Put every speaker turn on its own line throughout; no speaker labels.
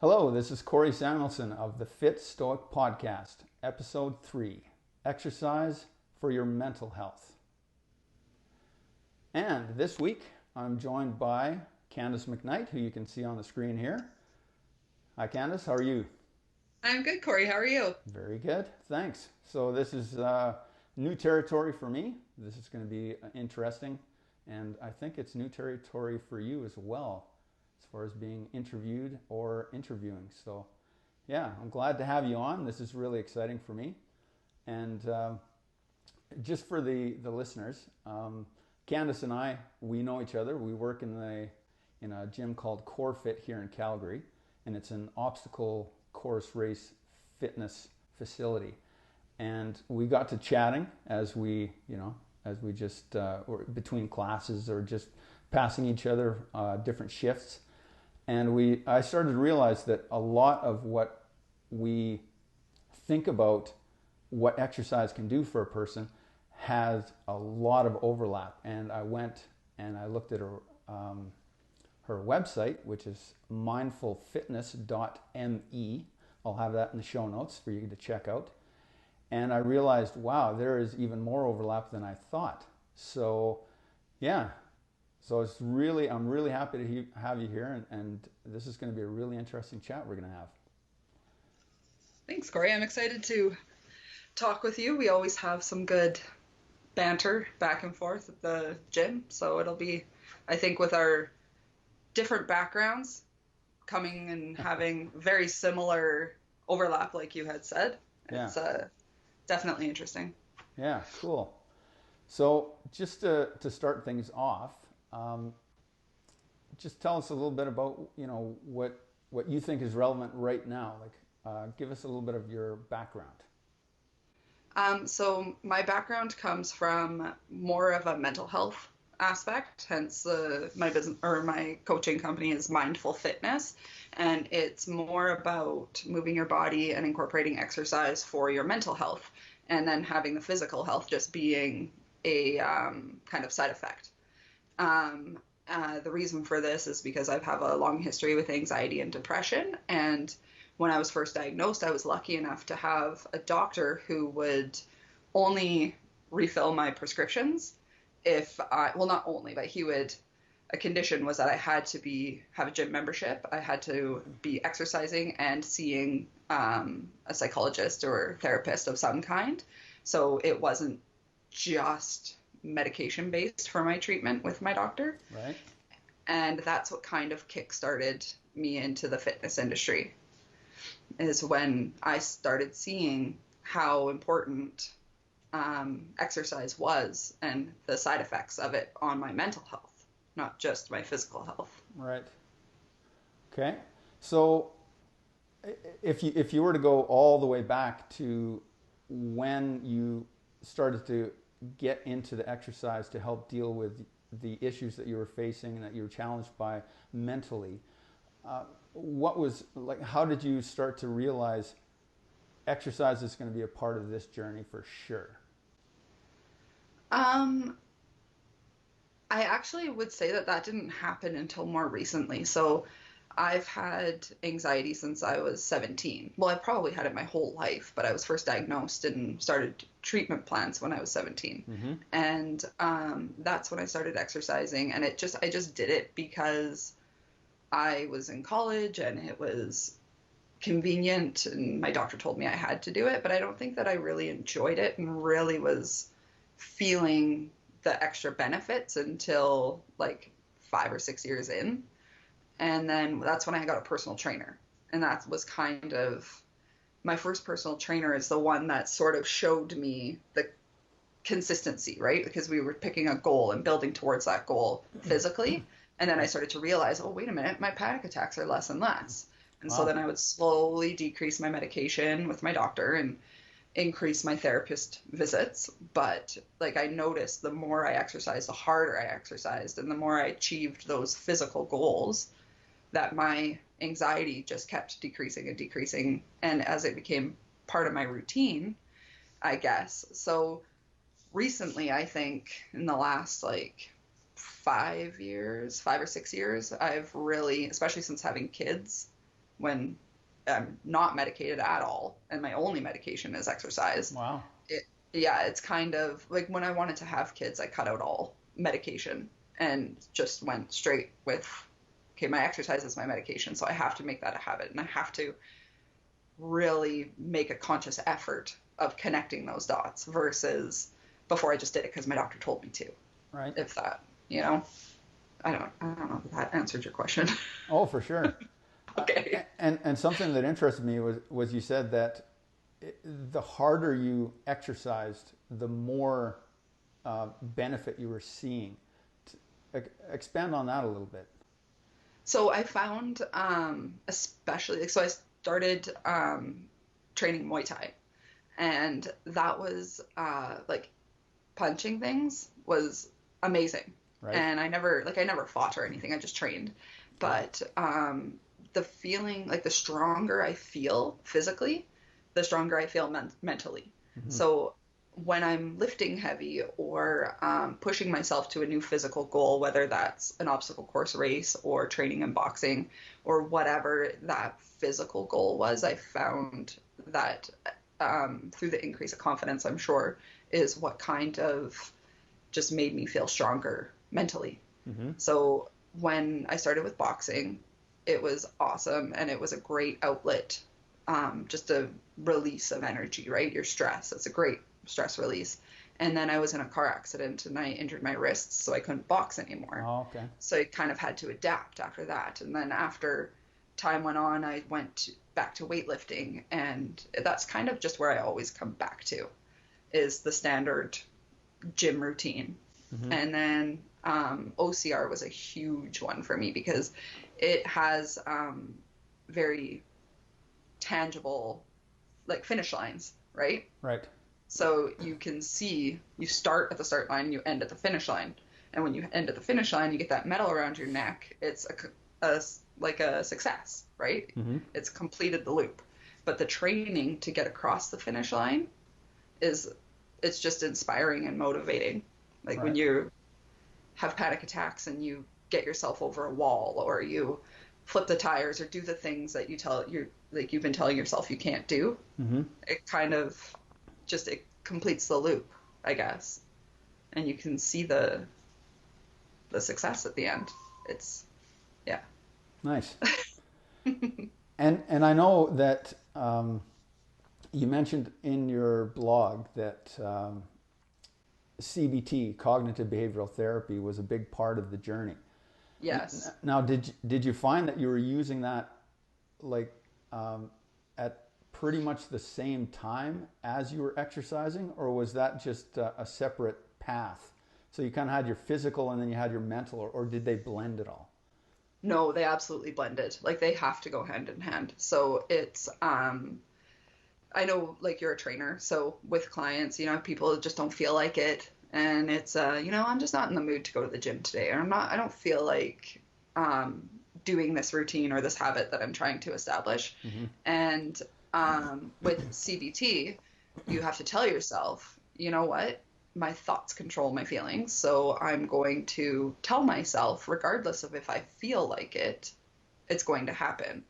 Hello, this is Korey Samuelson of the Fit Stoic Podcast, Episode 3, Exercise for Your Mental Health. And this week, I'm joined by Candice McKnight, who you can see on the screen here. Hi, Candice. How are you?
I'm good, Corey. How are you?
Very good. Thanks. So this is new territory for me. This is going to be interesting, and I think it's new territory for you as well, as far as being interviewed or interviewing. So, yeah, I'm glad to have you on. This is really exciting for me. And just for the listeners, Candice and I, we know each other. We work in a gym called Fit here in Calgary, and it's an obstacle course race fitness facility. And we got to chatting as we just or between classes or just passing each other different shifts. And I started to realize that a lot of what we think about what exercise can do for a person has a lot of overlap. And I went and I looked at her website, which is mindfulfitness.me. I'll have that in the show notes for you to check out. And I realized, wow, there is even more overlap than I thought. So, yeah. So I'm really happy to have you here, and this is going to be a really interesting chat we're going to have.
Thanks, Corey. I'm excited to talk with you. We always have some good banter back and forth at the gym. So it'll be, I think, with our different backgrounds coming and having very similar overlap, like you had said. It's definitely interesting.
Yeah, cool. So just to start things off, just tell us a little bit about what you think is relevant right now. Give us a little bit of your background.
So my background comes from more of a mental health aspect, hence my business or my coaching company is Mindful Fitness, and it's more about moving your body and incorporating exercise for your mental health, and then having the physical health just being a kind of side effect. The reason for this is because I have a long history with anxiety and depression, and when I was first diagnosed, I was lucky enough to have a doctor who would only refill my prescriptions not only, but a condition was that I had to have a gym membership. I had to be exercising and seeing a psychologist or therapist of some kind. So it wasn't just medication based for my treatment with my doctor.
Right.
And that's what kind of kickstarted me into the fitness industry, is when I started seeing how important exercise was and the side effects of it on my mental health, not just my physical health.
Right. Okay. So if you were to go all the way back to when you started to get into the exercise to help deal with the issues that you were facing and that you were challenged by mentally, how did you start to realize exercise is going to be a part of this journey for sure?
I actually would say that didn't happen until more recently. So I've had anxiety since I was 17. Well, I've probably had it my whole life, but I was first diagnosed and started treatment plans when I was 17.
Mm-hmm.
And that's when I started exercising. And I just did it because I was in college and it was convenient, and my doctor told me I had to do it, but I don't think that I really enjoyed it and really was feeling the extra benefits until like 5 or 6 years in. And then that's when I got a personal trainer. And that was kind of my first personal trainer, is the one that sort of showed me the consistency, right? Because we were picking a goal and building towards that goal physically. And then I started to realize, oh, wait a minute, my panic attacks are less and less. And so then I would slowly decrease my medication with my doctor and increase my therapist visits. But I noticed the more I exercised, the harder I exercised, and the more I achieved those physical goals, that my anxiety just kept decreasing and decreasing. And as it became part of my routine, I guess. So recently, I think in the last 5 or 6 years, I've really, especially since having kids, when I'm not medicated at all, and my only medication is exercise.
Wow.
Yeah, it's kind of like when I wanted to have kids, I cut out all medication and just went straight with, okay, my exercise is my medication, so I have to make that a habit, and I have to really make a conscious effort of connecting those dots versus before I just did it because my doctor told me to.
Right.
If that, I don't know if that answered your question.
Oh, for sure.
Okay.
And something that interested me was you said that the harder you exercised, the more benefit you were seeing. Expand on that a little bit.
So I found, especially, so I started training Muay Thai, and that was like punching things was amazing.
Right.
And I never fought or anything. I just trained. But the feeling, like the stronger I feel physically, the stronger I feel mentally. Mm-hmm. So when I'm lifting heavy or pushing myself to a new physical goal, whether that's an obstacle course race or training and boxing or whatever that physical goal was, I found that through the increase of confidence, I'm sure, is what kind of just made me feel stronger mentally. Mm-hmm. So when I started with boxing, it was awesome, and it was a great outlet, just a release of energy, right? Your stress. It's a great stress release. And then I was in a car accident, and I injured my wrists, so I couldn't box anymore.
Oh, okay.
So I kind of had to adapt after that. And then after time went on, I went back to weightlifting, and that's kind of just where I always come back to, is the standard gym routine. Mm-hmm. And then OCR was a huge one for me because it has very tangible, like, finish lines, right?
Right.
So you can see, you start at the start line and you end at the finish line. And when you end at the finish line, you get that medal around your neck. It's like a success, right? Mm-hmm. It's completed the loop. But the training to get across the finish line it's just inspiring and motivating. Like right. When you have panic attacks and you get yourself over a wall, or you flip the tires, or do the things that you've been telling yourself you can't do. Mm-hmm. It kind of it completes the loop, I guess. And you can see the success at the end. It's, yeah.
Nice. And I know that you mentioned in your blog that CBT, cognitive behavioral therapy, was a big part of the journey.
Yes.
Now, did you find that you were using that like at pretty much the same time as you were exercising, or was that just a separate path? So you kind of had your physical and then you had your mental, or did they blend it all?
No, they absolutely blended. Like, they have to go hand in hand. So it's, I know, like, you're a trainer, so with clients, people just don't feel like it. And it's, I'm just not in the mood to go to the gym today. Or I don't feel like doing this routine or this habit that I'm trying to establish. Mm-hmm. And with CBT, you have to tell yourself, you know what? My thoughts control my feelings. So I'm going to tell myself, regardless of if I feel like it, it's going to happen.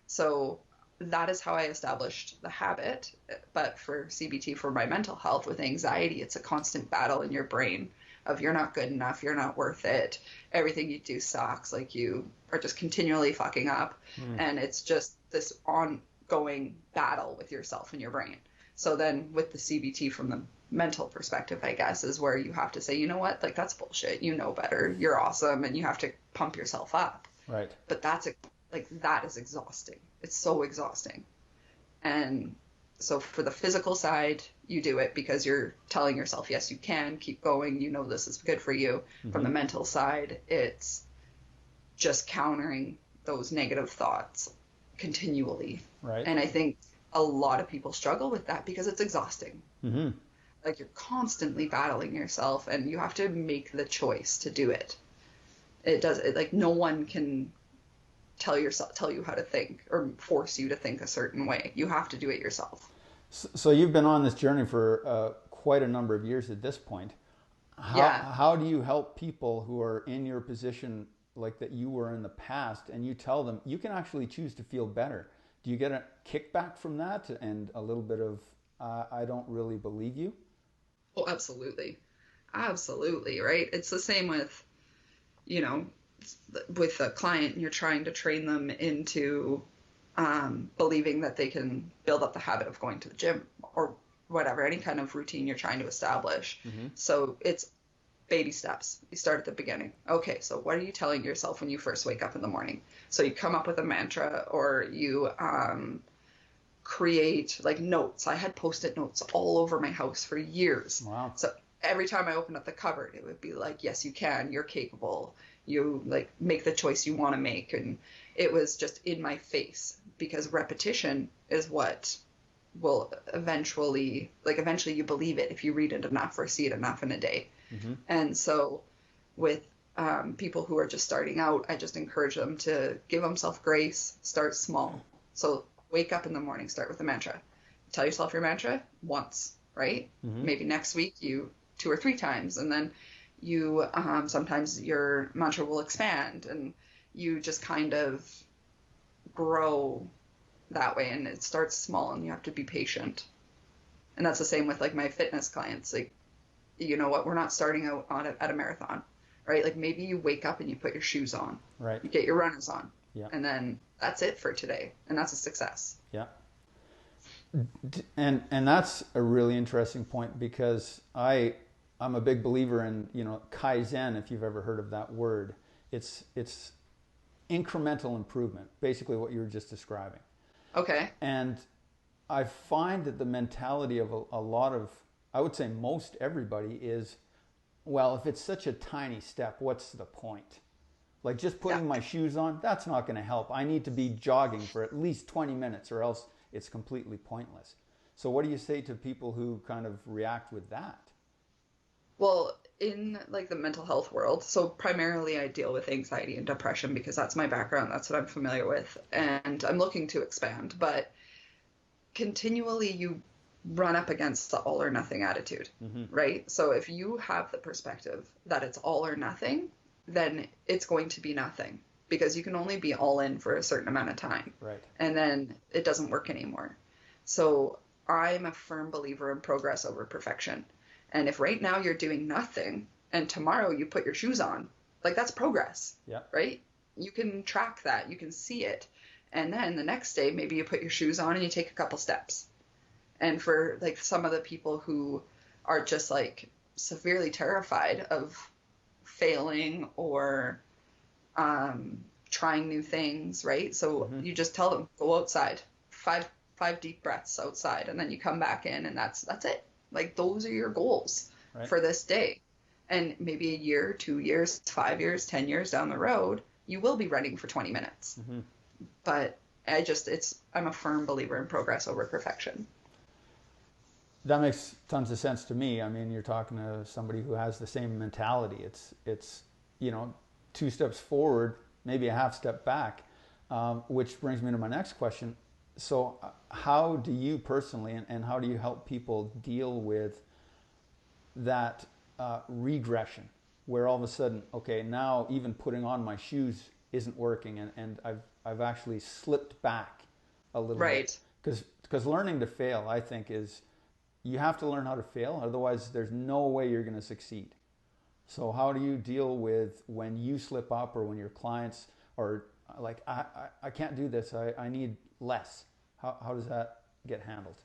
So that is how I established the habit. But for CBT, for my mental health with anxiety, it's a constant battle in your brain of you're not good enough, you're not worth it, everything you do sucks, like you are just continually fucking up. And it's just this ongoing battle with yourself and your brain. So then with the CBT from the mental perspective, I guess, is where you have to say, you know what, like, that's bullshit, you know better, you're awesome, and you have to pump yourself up.
Right.
But that is exhausting. It's so exhausting. And so for the physical side, you do it because you're telling yourself, yes, you can, keep going, you know this is good for you. Mm-hmm. From the mental side, it's just countering those negative thoughts continually.
Right.
And I think a lot of people struggle with that because it's exhausting. Mm-hmm. Like, you're constantly battling yourself, and you have to make the choice to do it. Like, no one can tell you how to think or force you to think a certain way. You have to do it yourself.
So you've been on this journey for quite a number of years at this point. How do you help people who are in your position like that you were in the past, and you tell them you can actually choose to feel better. Do you get a kickback from that and a little bit of, I don't really believe you?
Oh, absolutely. Absolutely, right? It's the same with, you know, with a client, you're trying to train them into believing that they can build up the habit of going to the gym or whatever, any kind of routine you're trying to establish. So it's baby steps. You start at the beginning. Okay, so what are you telling yourself when you first wake up in the morning? So you come up with a mantra, or you create like notes. I had Post-it notes all over my house for years.
Wow.
So every time I opened up the cupboard, it would be like, yes, you can, you're capable, you like make the choice you want to make. And it was just in my face, because repetition is what will eventually you believe it if you read it enough or see it enough in a day. And so with people who are just starting out, I just encourage them to give themselves grace, start small. So wake up in the morning, start with a mantra. Tell yourself your mantra once, right? Maybe next week you 2 or 3 times, and then you sometimes your mantra will expand, and you just kind of grow that way. And it starts small, and you have to be patient. And that's the same with like my fitness clients. Like, you know what, we're not starting out at a marathon, right? Like maybe you wake up and you put your shoes on,
right?
You get your runners on,
yeah,
and then that's it for today, and that's a success.
Yeah. And that's a really interesting point, because I'm a big believer in, you know, KAIZEN, if you've ever heard of that word. It's incremental improvement, basically what you were just describing.
Okay.
And I find that the mentality of a lot of, I would say most everybody is, well, if it's such a tiny step, what's the point? Like just putting my shoes on, that's not going to help. I need to be jogging for at least 20 minutes or else it's completely pointless. So what do you say to people who kind of react with that?
Well, in like the mental health world, so primarily I deal with anxiety and depression because that's my background, that's what I'm familiar with, and I'm looking to expand, but continually you run up against the all or nothing attitude, right? So if you have the perspective that it's all or nothing, then it's going to be nothing, because you can only be all in for a certain amount of time.
Right.
And then it doesn't work anymore. So I'm a firm believer in progress over perfection. And if right now you're doing nothing and tomorrow you put your shoes on, like that's progress, right? You can track that, you can see it. And then the next day, maybe you put your shoes on and you take a couple steps. And for like some of the people who are just like severely terrified of failing or trying new things, right? So you just tell them, go outside, five deep breaths outside, and then you come back in, and that's it. Like those are your goals for this day. And maybe a year, 2 years, 5 years, 10 years down the road, you will be running for 20 minutes. But I'm a firm believer in progress over perfection.
That makes tons of sense to me. I mean, you're talking to somebody who has the same mentality. It's you know, 2 steps forward, maybe a half step back, which brings me to my next question. So how do you personally, and how do you help people deal with that regression, where all of a sudden, okay, now even putting on my shoes isn't working, and I've actually slipped back a little bit? Because learning to fail, I think, is, you have to learn how to fail, otherwise there's no way you're going to succeed. So how do you deal with when you slip up, or when your clients are like, I can't do this, I need less? How does that get handled?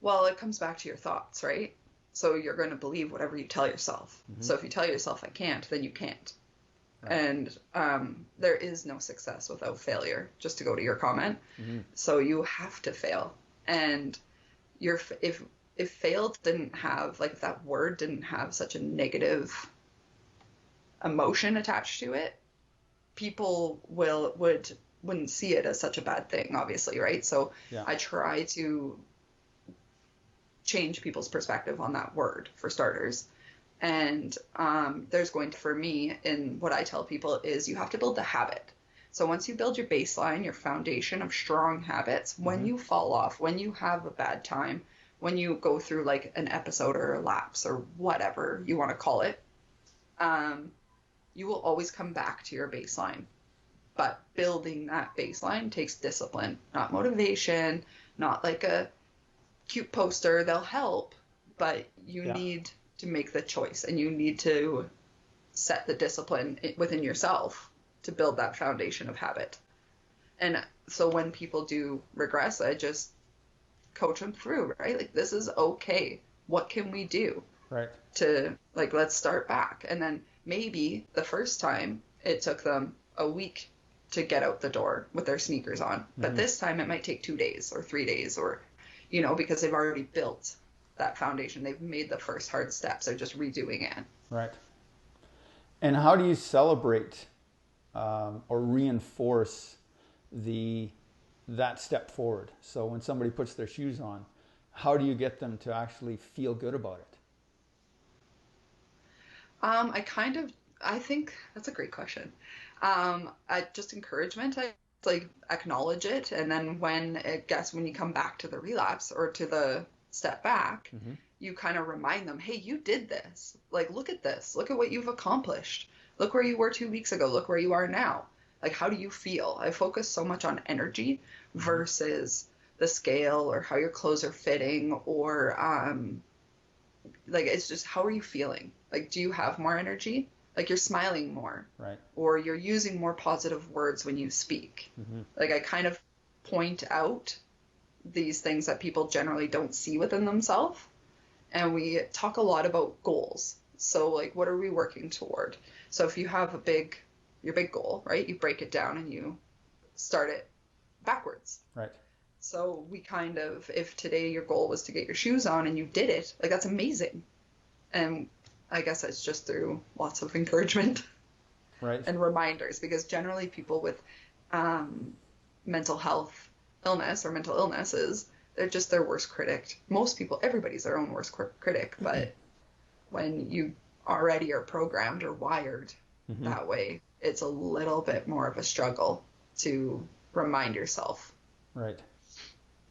Well, it comes back to your thoughts, right? So you're going to believe whatever you tell yourself. So if you tell yourself I can't, then you can't. Right. And there is no success without failure, just to go to your comment. So you have to fail. And if failed didn't have, like, if that word didn't have such a negative emotion attached to it, people wouldn't see it as such a bad thing, obviously, right? So I try to change people's perspective on that word, for starters. And there's going to, for me, in what I tell people is, you have to build the habit. So once you build your baseline, your foundation of strong habits, when you fall off, when you have a bad time, when you go through like an episode or a lapse or whatever you want to call it, you will always come back to your baseline. But building that baseline takes discipline, not motivation, not like a cute poster. They'll help, but you need to make the choice, and you need to set the discipline within yourself to build that foundation of habit. And so when people do regress, I just coach them through, right? Like, this is okay. What can we do?
Right.
To, like, let's start back. And then maybe the first time it took them a week to get out the door with their sneakers on. But this time it might take 2 days or 3 days, or, you know, because they've already built that foundation. They've made the first hard steps. They're just redoing it.
Right. And how do you celebrate or reinforce that step forward? So when somebody puts their shoes on, how do you get them to actually feel good about it?
I think that's a great question. Just encouragement. I like acknowledge it, and then when you come back to the relapse or to the step back, you kind of remind them, hey, you did this. Like, look at this. Look at what you've accomplished. Look where you were 2 weeks ago. Look where you are now. Like, how do you feel? I focus so much on energy versus the scale or how your clothes are fitting, or like, it's just, how are you feeling? Like, do you have more energy? Like, you're smiling more,
right?
Or you're using more positive words when you speak. Like, I kind of point out these things that people generally don't see within themselves. And we talk a lot about goals. So, like, what are we working toward? So if you have your big goal, right, you break it down and you start it backwards.
Right.
So we kind of, if today your goal was to get your shoes on and you did it, like, that's amazing. And I guess it's just through lots of encouragement,
right,
and reminders, because generally people with mental health illness or mental illnesses, they're just their worst critic. Most people, everybody's their own worst critic, but when you already are programmed or wired that way, it's a little bit more of a struggle to remind yourself.
Right.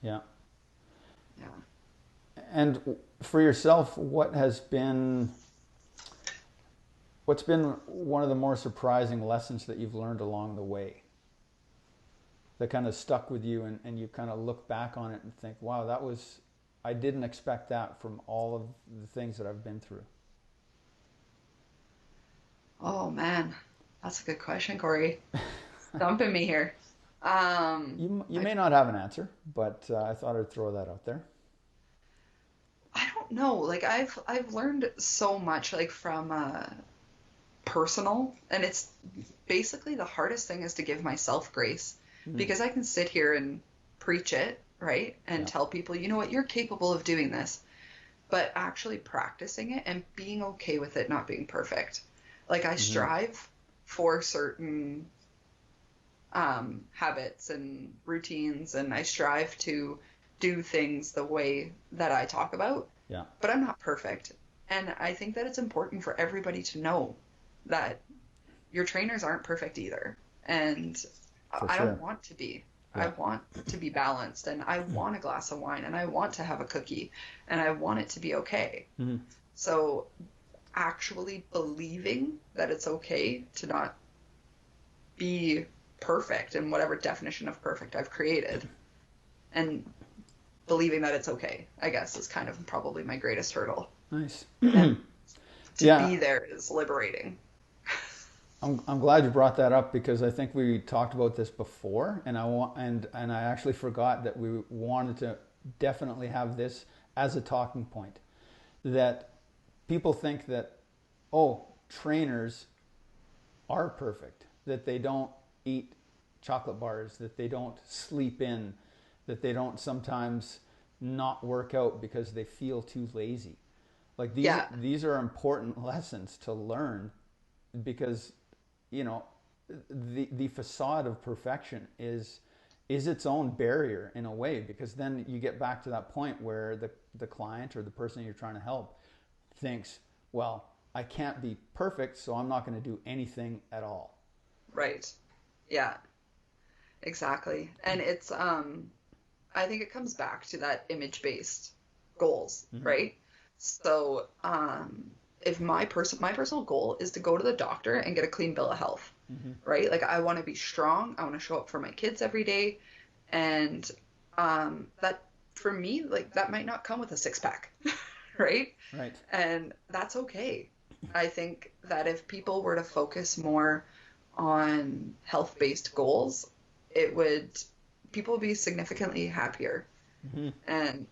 Yeah.
Yeah.
And for yourself, what's been one of the more surprising lessons that you've learned along the way that kind of stuck with you, and you kind of look back on it and think, wow, I didn't expect that from all of the things that I've been through?
Oh man, that's a good question, Korey. Dumping me here.
You may not have an answer, but I thought I'd throw that out there.
I don't know. Like, I've learned so much, like, from personal, and it's basically the hardest thing is to give myself grace, because I can sit here and preach it, right, and tell people, you know what, you're capable of doing this, but actually practicing it and being okay with it not being perfect. Like, I strive for certain habits and routines, and I strive to do things the way that I talk about.
Yeah.
But I'm not perfect. And I think that it's important for everybody to know that your trainers aren't perfect either. And I don't want to be. Yeah. I want to be balanced, and I want a glass of wine, and I want to have a cookie, and I want it to be okay. So actually believing that it's okay to not be perfect in whatever definition of perfect I've created, and believing that it's okay, I guess, is kind of probably my greatest hurdle.
Nice.
To be there is liberating.
I'm glad you brought that up, because I think we talked about this before, and I actually forgot that we wanted to definitely have this as a talking point. That people think that, trainers are perfect, that they don't eat chocolate bars, that they don't sleep in, that they don't sometimes not work out because they feel too lazy. Like, these are important lessons to learn, because, you know, the facade of perfection is its own barrier in a way, because then you get back to that point where the client or the person you're trying to help thinks, well, I can't be perfect, so I'm not going to do anything at all.
Right. Yeah, exactly. And it's, I think it comes back to that image-based goals, right? So if my personal goal is to go to the doctor and get a clean bill of health, right? Like I want to be strong. I want to show up for my kids every day. And that for me, like that might not come with a six pack, right?
Right.
And that's okay. I think that if people were to focus more on health-based goals, people would be significantly happier. And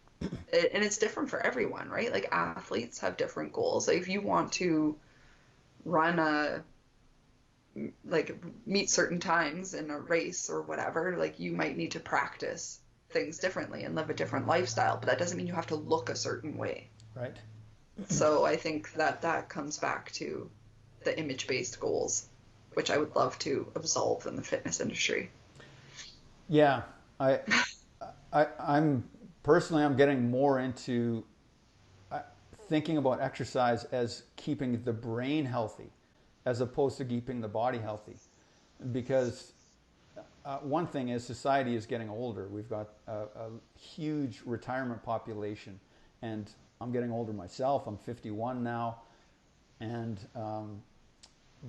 it's different for everyone, right? Like athletes have different goals. Like if you want to meet certain times in a race or whatever, like you might need to practice things differently and live a different lifestyle, but that doesn't mean you have to look a certain way.
Right.
So I think that comes back to the image-based goals, which I would love to absolve in the fitness industry.
Yeah, I'm getting more into thinking about exercise as keeping the brain healthy as opposed to keeping the body healthy. Because one thing is society is getting older. We've got a huge retirement population, and I'm getting older myself. I'm 51 now, and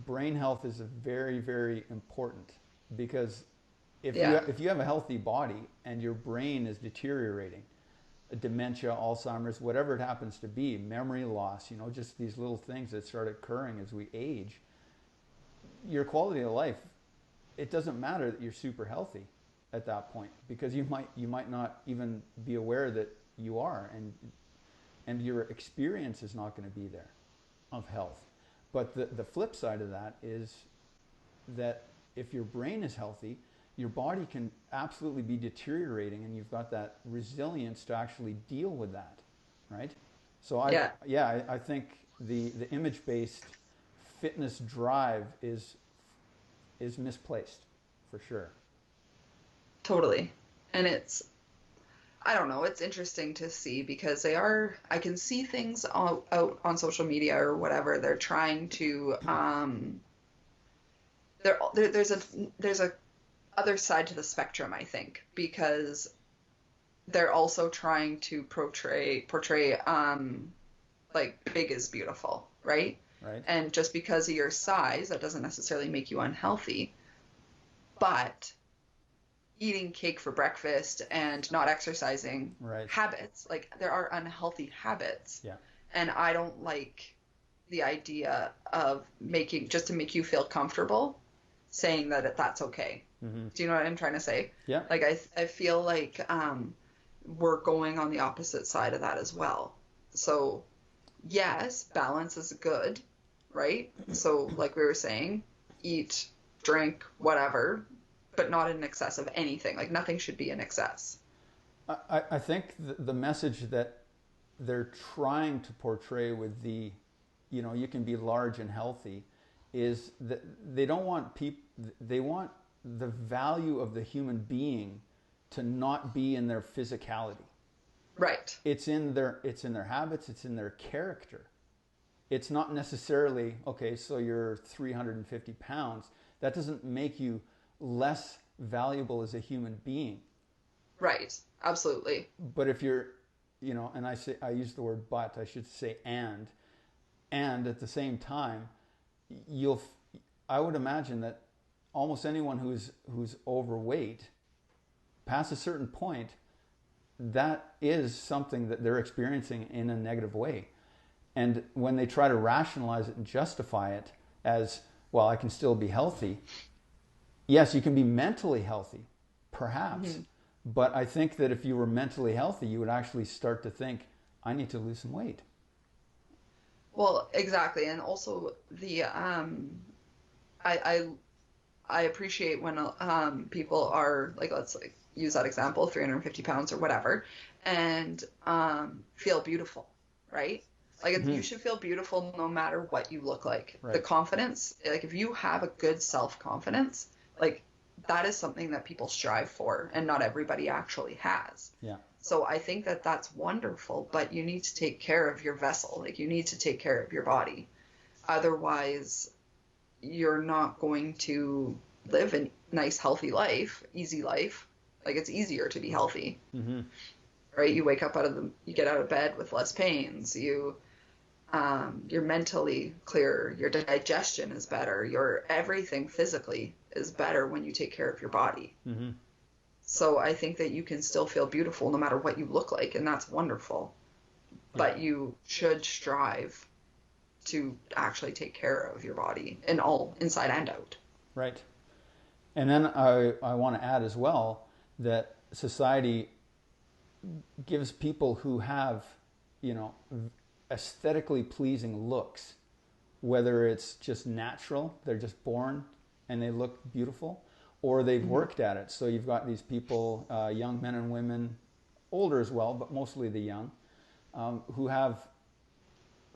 brain health is very, very important, because if you have a healthy body and your brain is deteriorating, dementia, Alzheimer's, whatever it happens to be, memory loss, just these little things that start occurring as we age, your quality of life, it doesn't matter that you're super healthy at that point, because you might not even be aware that you are, and your experience is not going to be there of health. But the flip side of that is that if your brain is healthy, your body can absolutely be deteriorating, and you've got that resilience to actually deal with that, right? So I think the image-based fitness drive is misplaced, for sure.
Totally. And I don't know, it's interesting to see, because I can see things out on social media or whatever. They're trying to, there's a other side to the spectrum, I think, because they're also trying to portray like big is beautiful, right?
Right.
And just because of your size, that doesn't necessarily make you unhealthy. But eating cake for breakfast and not exercising,
right,
habits, like there are unhealthy habits.
Yeah.
And I don't like the idea of just to make you feel comfortable, saying that that's okay. Do you know what I'm trying to say?
Yeah.
Like I feel like we're going on the opposite side of that as well. So yes, balance is good, right? So like we were saying, eat, drink, whatever, but not in excess of anything. Like nothing should be in excess.
I think the message that they're trying to portray with the, you can be large and healthy, is that they don't want they want the value of the human being to not be in their physicality.
Right.
It's in their habits, it's in their character. It's not necessarily, okay, so you're 350 pounds. That doesn't make you less valuable as a human being.
Right. Absolutely.
But if you're, and I use the word but, I should say and at the same time, I would imagine that almost anyone who's overweight, past a certain point, that is something that they're experiencing in a negative way. And when they try to rationalize it and justify it as, well, I can still be healthy. Yes, you can be mentally healthy, perhaps. But I think that if you were mentally healthy, you would actually start to think, I need to lose some weight.
Well, exactly. And also I appreciate when people are like, let's use that example, 350 pounds or whatever, and feel beautiful, right? Like you should feel beautiful no matter what you look like. Right. The confidence, like if you have a good self-confidence, like that is something that people strive for, and not everybody actually has.
Yeah.
So I think that that's wonderful, but you need to take care of your vessel. Like you need to take care of your body. Otherwise, you're not going to live a nice, healthy life, easy life. Like it's easier to be healthy, right? You wake up you get out of bed with less pains. You You're mentally clearer. Your digestion is better. Your everything physically is better when you take care of your body.
Mm-hmm.
So I think that you can still feel beautiful no matter what you look like, and that's wonderful. But you should strive to actually take care of your body in all, inside and out.
Right. And then I want to add as well that society gives people who have, aesthetically pleasing looks, whether it's just natural, they're just born and they look beautiful, or they've worked at it. So you've got these people, young men and women, older as well, but mostly the young, who have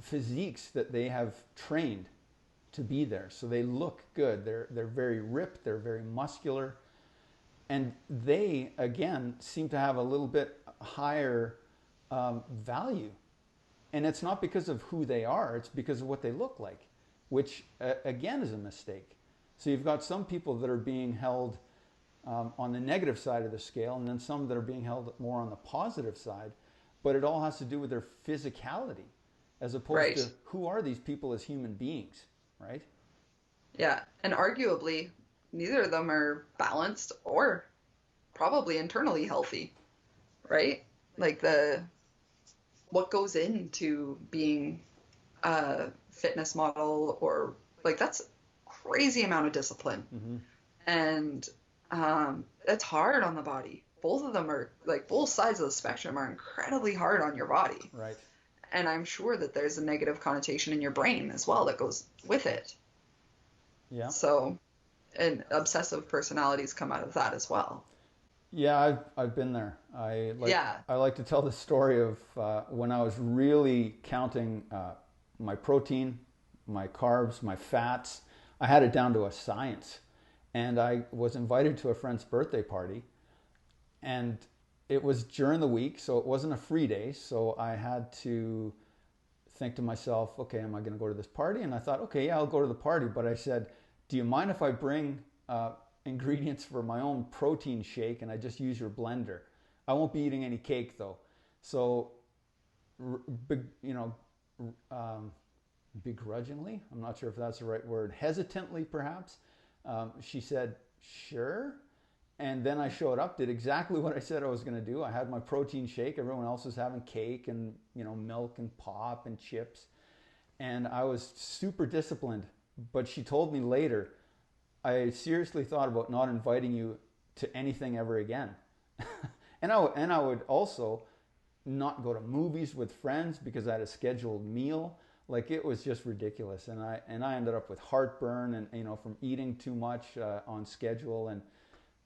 physiques that they have trained to be there. So they look good. They're very ripped. They're very muscular. And they, again, seem to have a little bit higher value. And it's not because of who they are. It's because of what they look like, which, again, is a mistake. So you've got some people that are being held on the negative side of the scale, and then some that are being held more on the positive side. But it all has to do with their physicality, as opposed to who are these people as human beings, right?
Yeah, and arguably, neither of them are balanced or probably internally healthy, right? Like what goes into being a fitness model, or like that's a crazy amount of discipline.
Mm-hmm.
And it's hard on the body. Both of them are, like, both sides of the spectrum are incredibly hard on your body.
Right.
And I'm sure that there's a negative connotation in your brain as well that goes with it.
Yeah.
So, and obsessive personalities come out of that as well.
Yeah, I've been there. I like to tell the story of when I was really counting my protein, my carbs, my fats. I had it down to a science. And I was invited to a friend's birthday party. And it was during the week, so it wasn't a free day. So I had to think to myself, okay, am I going to go to this party? And I thought, okay, yeah, I'll go to the party. But I said, do you mind if I bring ingredients for my own protein shake and I just use your blender? I won't be eating any cake though. So, begrudgingly, I'm not sure if that's the right word, hesitantly perhaps, she said, sure. And then I showed up, did exactly what I said I was going to do. I had my protein shake. Everyone else was having cake and, milk and pop and chips. And I was super disciplined. But she told me later, I seriously thought about not inviting you to anything ever again. and I would also not go to movies with friends because I had a scheduled meal. Like, it was just ridiculous. And I ended up with heartburn and, from eating too much on schedule. And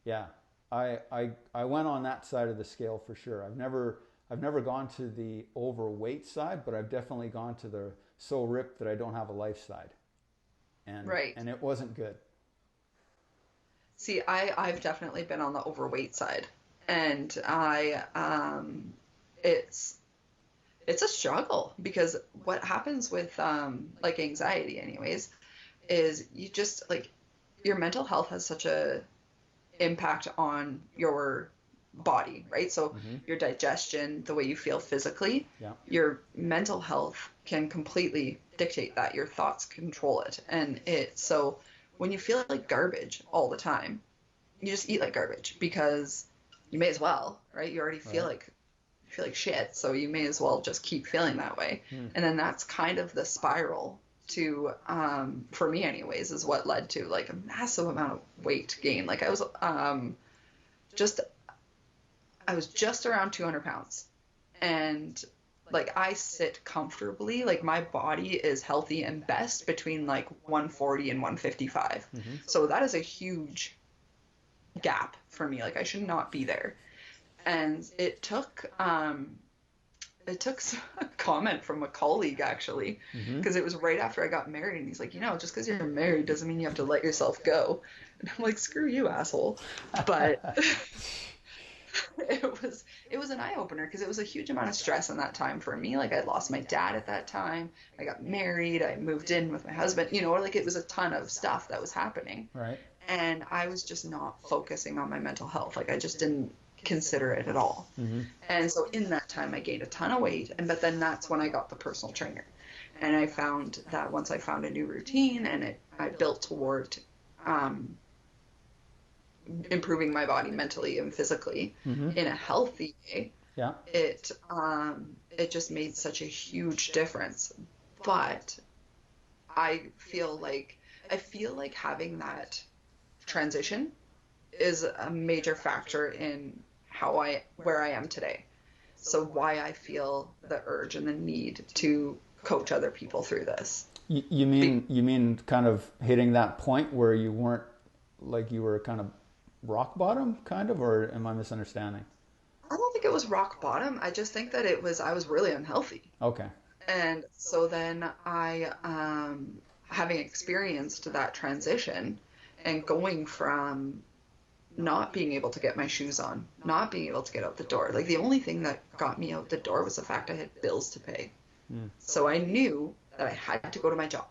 yeah, I went on that side of the scale for sure. I've never gone to the overweight side, but I've definitely gone to the so ripped that I don't have a life side. And it wasn't good.
See, I've definitely been on the overweight side, and it's a struggle, because what happens with like anxiety anyways is you just, like, your mental health has such a impact on your body, right? So your digestion, the way you feel physically, your mental health can completely dictate that. Your thoughts control it. And so when you feel like garbage all the time, you just eat like garbage, because you may as well, right? You already feel like shit, so you may as well just keep feeling that way. And then that's kind of the spiral to, for me anyways, is what led to, like, a massive amount of weight gain. Like, I was just around 200 pounds, and, like, I sit comfortably, like, my body is healthy and best between, like, 140 and 155. So that is a huge gap for me. Like, I should not be there. And it took a comment from a colleague, actually, because it was right after I got married, and he's like, just because you're married doesn't mean you have to let yourself go. And I'm like, screw you, asshole. But it was an eye-opener, because it was a huge amount of stress in that time for me. Like, I lost my dad at that time. I got married. I moved in with my husband. Like, it was a ton of stuff that was happening.
Right.
And I was just not focusing on my mental health. Like, I just didn't consider it at all. And so in that time I gained a ton of weight, but then that's when I got the personal trainer. And I found that once I found a new routine and I built toward improving my body mentally and physically in a healthy way,
Yeah.
it just made such a huge difference. But I feel like having that transition is a major factor in where I am today. So why I feel the urge and the need to coach other people through this.
You mean kind of hitting that point where you weren't, like, you were kind of rock bottom, kind of, or am I misunderstanding?
I don't think it was rock bottom. I just think that I was really unhealthy.
Okay.
And so then having experienced that transition and going from not being able to get my shoes on, not being able to get out the door. Like, the only thing that got me out the door was the fact I had bills to pay. So I knew that I had to go to my job.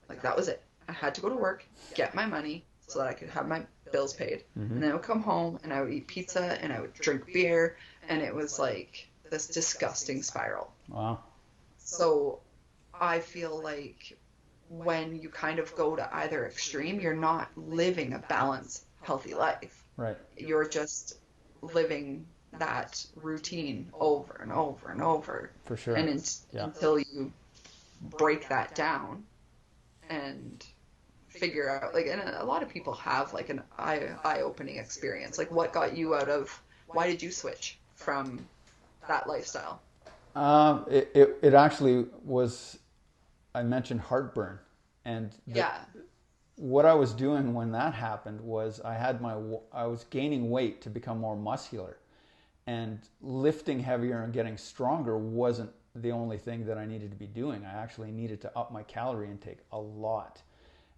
Like, that was it. I had to go to work, get my money so that I could have my bills paid. And then I would come home and I would eat pizza and I would drink beer, and it was like this disgusting spiral.
Wow.
So I feel like when you kind of go to either extreme, you're not living a balanced, healthy life.
Right.
You're just living that routine over and over and over.
For sure.
And until you break that down and figure out, like, and a lot of people have like an eye-opening experience. Like, what got you why did you switch from that lifestyle?
It actually was, I mentioned heartburn, and what I was doing when that happened was I was gaining weight to become more muscular, and lifting heavier and getting stronger wasn't the only thing that I needed to be doing. I actually needed to up my calorie intake a lot.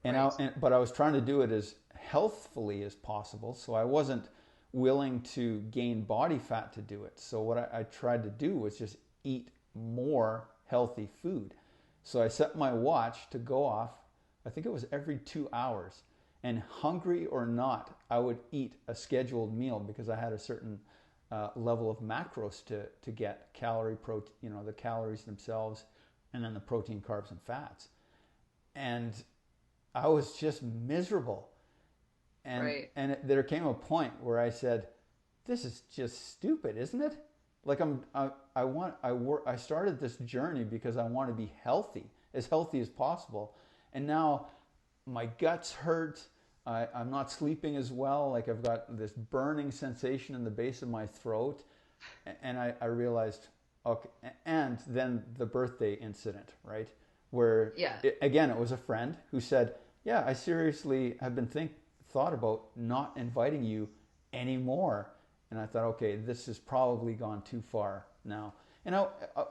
But I was trying to do it as healthfully as possible, so I wasn't willing to gain body fat to do it. So what I tried to do was just eat more healthy food. So I set my watch to go off, I think it was every 2 hours, and hungry or not, I would eat a scheduled meal because I had a certain level of macros to get the calories themselves, and then the protein, carbs, and fats. And I was just miserable. And there came a point where I said, this is just stupid, isn't it? Like, I started this journey because I want to be healthy as possible. And now my guts hurt. I'm not sleeping as well. Like, I've got this burning sensation in the base of my throat. And I realized, okay. And then the birthday incident, right? Where, again, it was a friend who said, yeah, I seriously have been thought about not inviting you anymore. And I thought, okay, this has probably gone too far now. And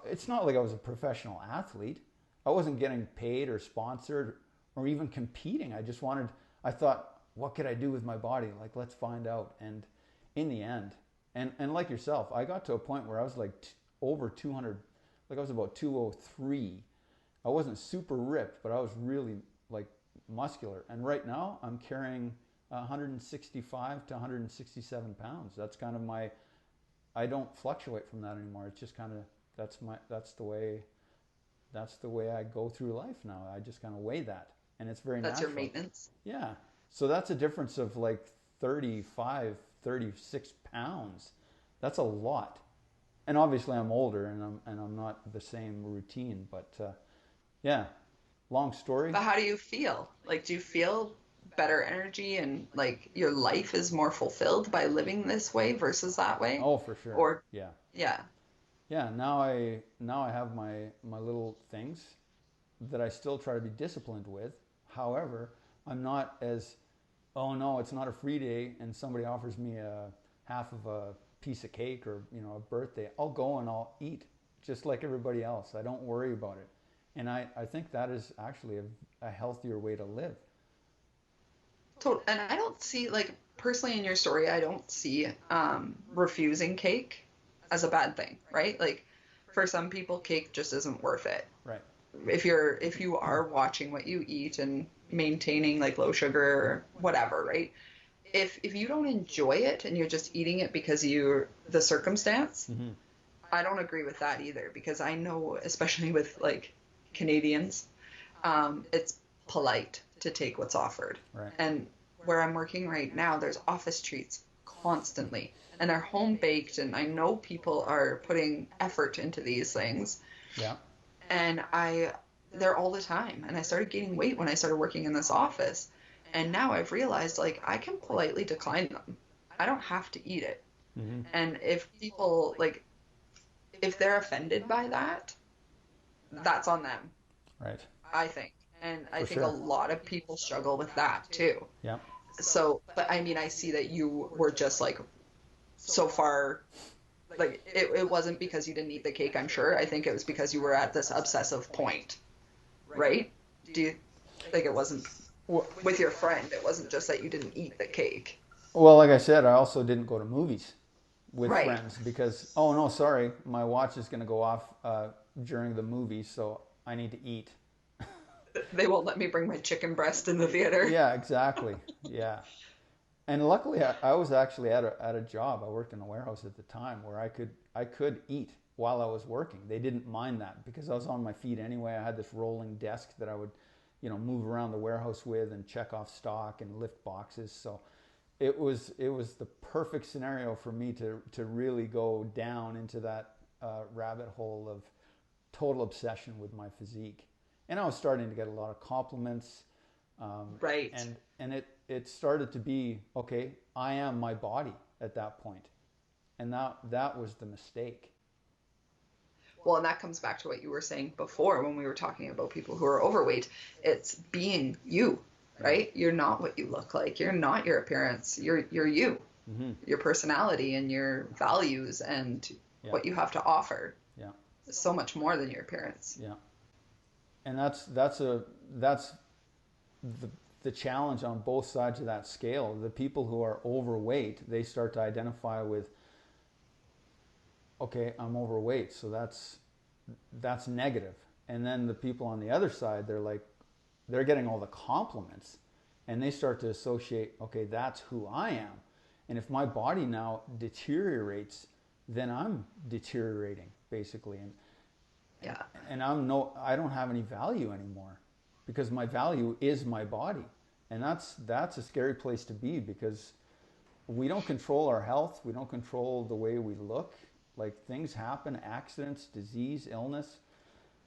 it's not like I was a professional athlete. I wasn't getting paid or sponsored or even competing. I thought, what could I do with my body? Like, let's find out. And in the end, and like yourself, I got to a point where I was like over 200, like I was about 203. I wasn't super ripped, but I was really like muscular. And right now I'm carrying 165 to 167 pounds. That's kind of I don't fluctuate from that anymore. It's just kind of, that's the way I go through life now. I just kind of weigh that, and it's very natural. That's
your maintenance.
Yeah. So that's a difference of like 35, 36 pounds. That's a lot. And obviously I'm older and I'm not the same routine, but yeah, long story.
But how do you feel? Like, do you feel better energy and like your life is more fulfilled by living this way versus that way?
Oh, for sure.
Or
yeah. Now I have my little things that I still try to be disciplined with. However, I'm not as, oh no, it's not a free day and somebody offers me a half of a piece of cake or a birthday. I'll go and I'll eat just like everybody else. I don't worry about it. And I think that is actually a healthier way to live.
Totally. And I don't see, like, personally in your story, I don't see refusing cake as a bad thing, right? Like, for some people, cake just isn't worth it.
Right.
If you are watching what you eat and maintaining like low sugar or whatever, right? If you don't enjoy it and you're just eating it because you're the circumstance, I don't agree with that either, because I know, especially with like Canadians, it's polite to take what's offered.
Right.
And where I'm working right now, there's office treats constantly, and they're home baked, and I know people are putting effort into these things.
Yeah.
And they're all the time. And I started gaining weight when I started working in this office. And now I've realized, like, I can politely decline them. I don't have to eat it.
Mm-hmm.
And if people, like, if they're offended by that, that's on them.
Right.
I think. And I
For
think
sure.
a lot of people struggle with that too.
Yeah.
So, but I mean, I see that you were just like so far, like it wasn't because you didn't eat the cake, I'm sure. I think it was because you were at this obsessive point, right? Do you, like, it wasn't with your friend, it wasn't just that you didn't eat the cake.
Well, like I said, I also didn't go to movies with
Right.
friends because, oh no, sorry, my watch is going to go off during the movie, so I need to eat.
They won't let me bring my chicken breast in the theater.
Yeah, exactly. Yeah. And luckily, I was actually at a job. I worked in a warehouse at the time where I could eat while I was working. They didn't mind that because I was on my feet anyway. I had this rolling desk that I would, move around the warehouse with and check off stock and lift boxes. So it was the perfect scenario for me to really go down into that rabbit hole of total obsession with my physique. And I was starting to get a lot of compliments.
Right.
And it started to be, okay, I am my body at that point. And that was the mistake.
Well, and that comes back to what you were saying before when we were talking about people who are overweight. It's being you, right? You're not what you look like. You're not your appearance. You're you.
Mm-hmm.
Your personality and your values and what you have to offer.
Yeah.
Is so much more than your appearance.
Yeah. And that's the challenge on both sides of that scale. The people who are overweight, they start to identify with, okay, I'm overweight, so that's negative. And then the people on the other side, they're getting all the compliments, and they start to associate, okay, that's who I am. And if my body now deteriorates, then I'm deteriorating, basically. And I don't have any value anymore because my value is my body. And that's a scary place to be because we don't control our health. We don't control the way we look. Like, things happen, accidents, disease, illness.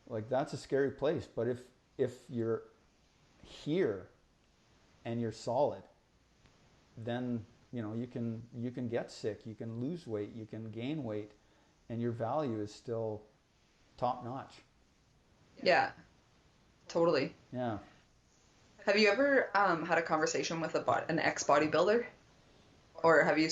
Like, that's a scary place. But if you're here and you're solid, then you can get sick, you can lose weight, you can gain weight, and your value is still top notch.
Yeah, totally.
Yeah.
Have you ever had a conversation with an ex-bodybuilder? Or have you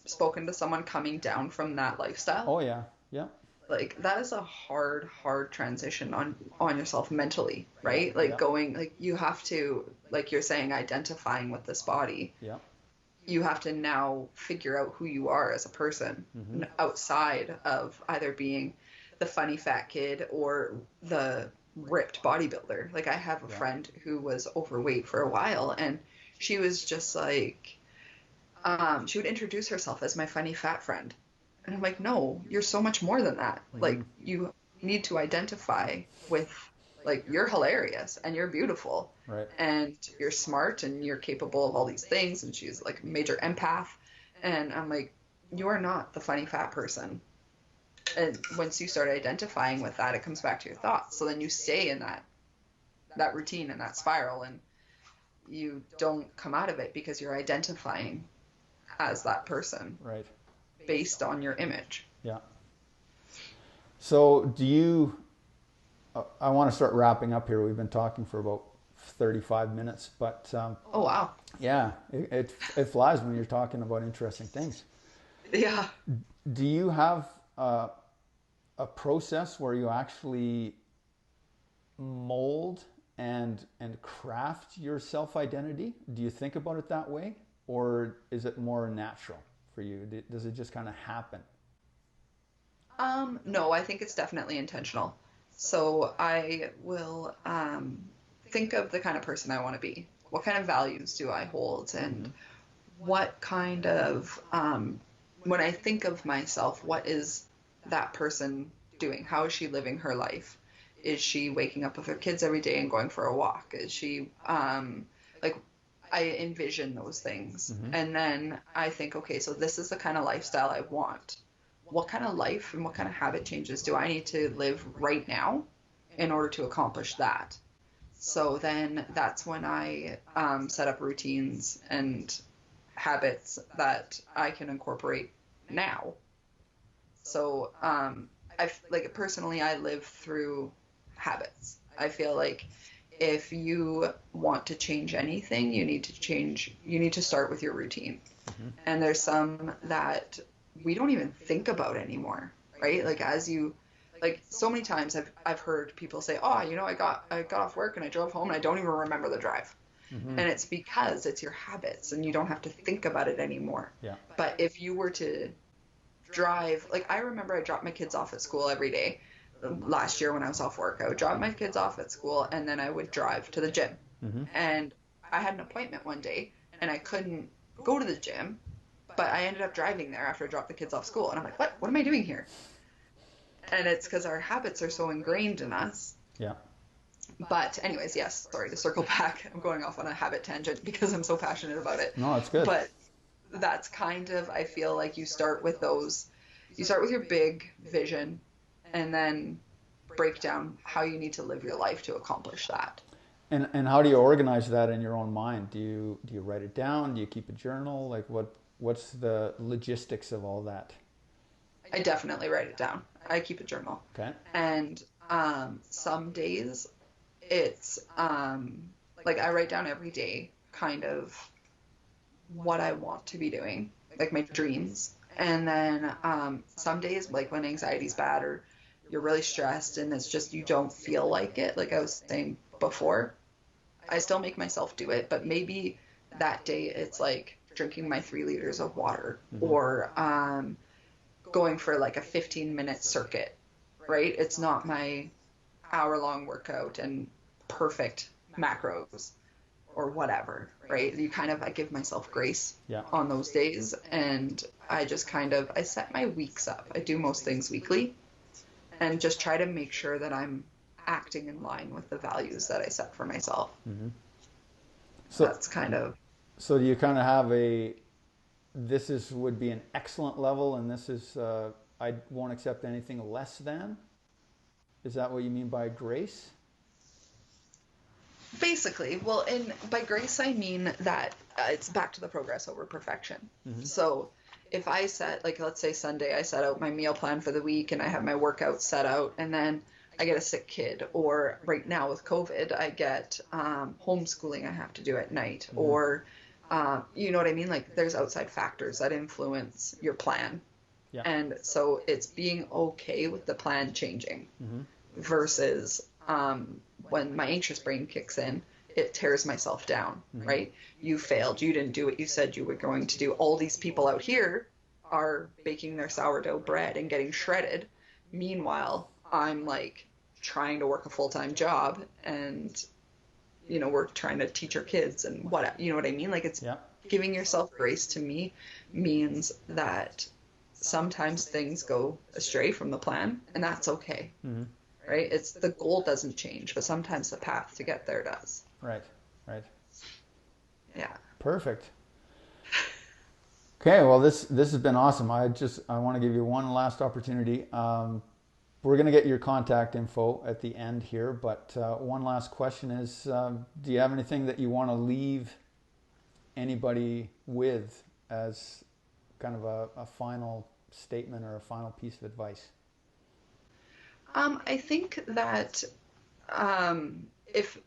spoken to someone coming down from that lifestyle?
Oh, yeah. Yeah.
Like, that is a hard transition on yourself mentally, right? Like, going, like, you have to, like you're saying, identifying with this body.
Yeah.
You have to now figure out who you are as a person outside of either being the funny fat kid or the ripped bodybuilder. Like, I have a friend who was overweight for a while, and she was just like, she would introduce herself as my funny fat friend. And I'm like, no, you're so much more than that. Like, you need to identify with, like, you're hilarious and you're beautiful.
Right.
And you're smart and you're capable of all these things. And she's like a major empath. And I'm like, you are not the funny fat person. And once you start identifying with that, it comes back to your thoughts. So then you stay in that routine and that spiral, and you don't come out of it because you're identifying as that person.
Right.
Based on your image.
Yeah. So I want to start wrapping up here. We've been talking for about 35 minutes, but
oh, wow.
Yeah, it flies when you're talking about interesting things.
Yeah.
Do you have a process where you actually mold and craft your self-identity? Do you think about it that way, or is it more natural for you? Does it just kind of happen?
No, I think it's definitely intentional. So I will think of the kind of person I want to be. What kind of values do I hold? And what kind of, when I think of myself, what is that person doing? How is she living her life? Is she waking up with her kids every day and going for a walk? Is she, like, I envision those things. And then I think, okay, so this is the kind of lifestyle I want. What kind of life and what kind of habit changes do I need to live right now in order to accomplish that? So then that's when I set up routines and habits that I can incorporate now. So like personally, I live through habits. I feel like if you want to change anything, you need to start with your routine. And there's some that we don't even think about anymore, right? Like so many times I've heard people say, oh, I got off work and I drove home and I don't even remember the drive. And it's because it's your habits and you don't have to think about it anymore.
Yeah.
But if you were to drive, like I remember I dropped my kids off at school every day. Last year when I was off work, I would drop my kids off at school and then I would drive to the gym. And I had an appointment one day and I couldn't go to the gym, but I ended up driving there after I dropped the kids off school. And I'm like, what am I doing here? And it's because our habits are so ingrained in us.
Yeah.
But anyways, yes, sorry to circle back. I'm going off on a habit tangent because I'm so passionate about it.
No, it's good.
But that's kind of, I feel like you start with your big vision and then break down how you need to live your life to accomplish that.
And how do you organize that in your own mind? Do you write it down? Do you keep a journal? Like what's the logistics of all that?
I definitely write it down. I keep a journal.
Okay.
And some days it's like I write down every day kind of what I want to be doing, like my dreams. And then some days, like when anxiety's bad or you're really stressed and it's just you don't feel like it, like I was saying before, I still make myself do it, but maybe that day it's like drinking my 3 liters of water or going for like a 15-minute circuit, right? It's not my hour-long workout and perfect macros or whatever, right? I give myself grace on those days, and I just I set my weeks up. I do most things weekly and just try to make sure that I'm acting in line with the values that I set for myself. So that's
So do you kind of have would be an excellent level, and this is, I won't accept anything less than? Is that what you mean by grace?
Basically, well, by grace I mean that it's back to the progress over perfection. So if I set, like let's say Sunday, I set out my meal plan for the week and I have my workout set out, and then I get a sick kid, or right now with COVID, I get homeschooling I have to do at night, or you know what I mean? Like there's outside factors that influence your plan. Yeah. And so it's being okay with the plan changing versus when my anxious brain kicks in, it tears myself down, right? You failed. You didn't do what you said you were going to do. All these people out here are baking their sourdough bread and getting shredded. Meanwhile, I'm like trying to work a full-time job and, we're trying to teach our kids and you know what I mean? Like it's giving yourself grace to me means that sometimes things go astray from the plan, and that's okay. Right? It's the goal doesn't change, but sometimes the path to get there does.
Right.
Yeah.
Perfect. Okay, well this has been awesome. I want to give you one last opportunity. We're going to get your contact info at the end here, but one last question is, do you have anything that you want to leave anybody with as kind of a final statement or a final piece of advice?
I think that if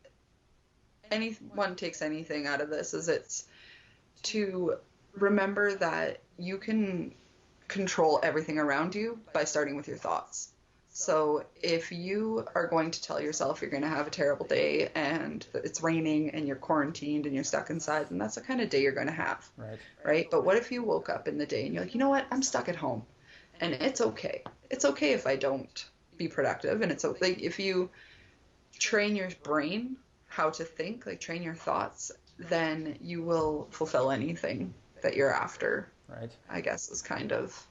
anyone takes anything out of this, is it's to remember that you can control everything around you by starting with your thoughts. So if you are going to tell yourself you're going to have a terrible day and it's raining and you're quarantined and you're stuck inside, then that's the kind of day you're going to have. Right? But what if you woke up in the day and you're like, you know what? I'm stuck at home and it's okay. It's okay if I don't be productive, and it's like if you train your brain how to think, like train your thoughts, then you will fulfill anything that you're after.
Right.
I guess is kind of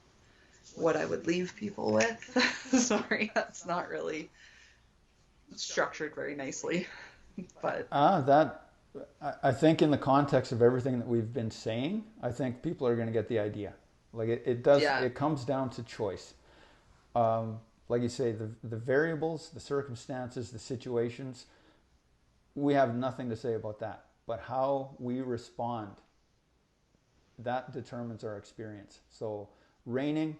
what I would leave people with. Sorry, that's not really structured very nicely. But
I think in the context of everything that we've been saying, I think people are going to get the idea. Like it does,
yeah,
it comes down to choice. Like you say, the variables, the circumstances, the situations, we have nothing to say about that. But how we respond, that determines our experience. So raining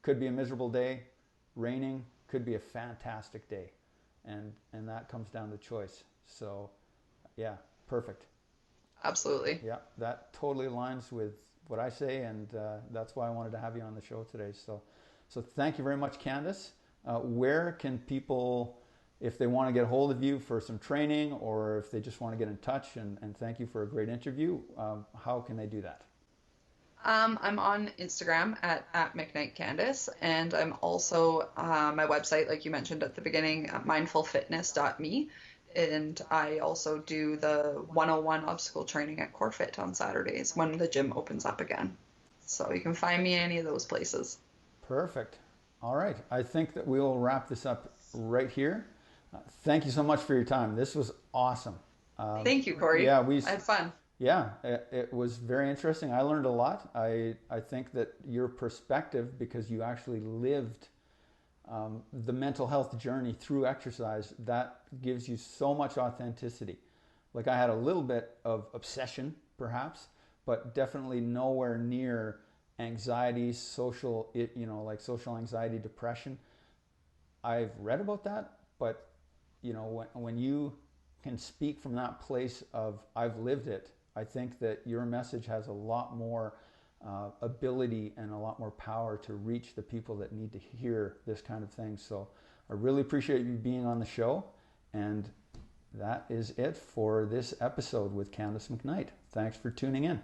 could be a miserable day. Raining could be a fantastic day. And that comes down to choice. So yeah, perfect.
absolutely.
Yeah, that totally aligns with what I say, and that's why I wanted to have you on the show today. So thank you very much, Candice. Where can people, if they want to get a hold of you for some training, or if they just want to get in touch and thank you for a great interview, how can they do that?
I'm on Instagram at McKnight Candice, and I'm also my website, like you mentioned at the beginning, mindfulfitness.me. And I also do the 101 obstacle training at CoreFit on Saturdays when the gym opens up again. So you can find me any of those places.
Perfect. All right. I think that we'll wrap this up right here. Thank you so much for your time. This was awesome.
Thank you, Korey.
Yeah,
I had fun.
Yeah, it was very interesting. I learned a lot. I think that your perspective, because you actually lived the mental health journey through exercise, that gives you so much authenticity. Like I had a little bit of obsession, perhaps, but definitely nowhere near anxiety, like social anxiety, depression. I've read about that, but when you can speak from that place of I've lived it, I think that your message has a lot more ability and a lot more power to reach the people that need to hear this kind of thing. So I really appreciate you being on the show, and that is it for this episode with Candice McKnight. Thanks for tuning in.